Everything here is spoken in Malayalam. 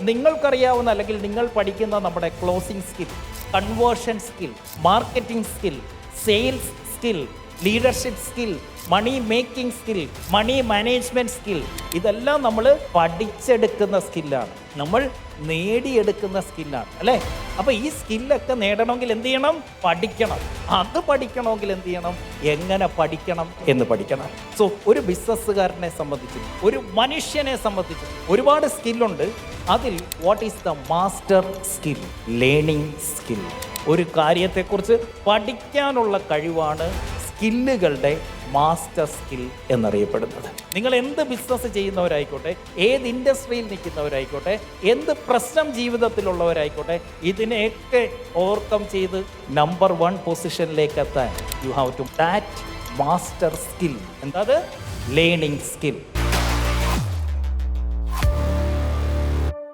നിങ്ങൾക്കറിയാവുന്ന അല്ലെങ്കിൽ നിങ്ങൾ പഠിക്കുന്ന നമ്മുടെ closing skill, conversion skill, marketing skill, sales skill, leadership skill, money making skill, money management skill, ഇതെല്ലാം നമ്മൾ പഠിച്ചെടുക്കുന്ന സ്കില്ലാണ്, നമ്മൾ നേടിയെടുക്കുന്ന സ്കില്ലാണ് അല്ലേ. അപ്പോൾ ഈ സ്കില്ലൊക്കെ നേടണമെങ്കിൽ എന്ത് ചെയ്യണം? പഠിക്കണം. അത് പഠിക്കണമെങ്കിൽ എന്ത് ചെയ്യണം? എങ്ങനെ പഠിക്കണം എന്ന് പഠിക്കണം. സോ ഒരു ബിസിനസ്സുകാരനെ സംബന്ധിച്ചും ഒരു മനുഷ്യനെ സംബന്ധിച്ചും ഒരുപാട് സ്കില്ലുണ്ട്. അതിൽ what is the master skill? Learning skill. ഒരു കാര്യത്തെക്കുറിച്ച് പഠിക്കാനുള്ള കഴിവാണ് സ്കില്ലുകളുടെ മാസ്റ്റർ സ്കിൽ എന്നറിയപ്പെടുന്നത്. നിങ്ങൾ എന്ത് ബിസിനസ് ചെയ്യുന്നവരായിക്കോട്ടെ, ഏത് ഇൻഡസ്ട്രിയിൽ നിൽക്കുന്നവരായിക്കോട്ടെ, എന്ത് പ്രശ്നം ജീവിതത്തിലുള്ളവരായിക്കോട്ടെ, ഇതിനെയൊക്കെ ഓവർകം ചെയ്ത് നമ്പർ 1 പൊസിഷനിലേക്ക് എത്താൻ you have to that master skill. എന്താ? Learning skill.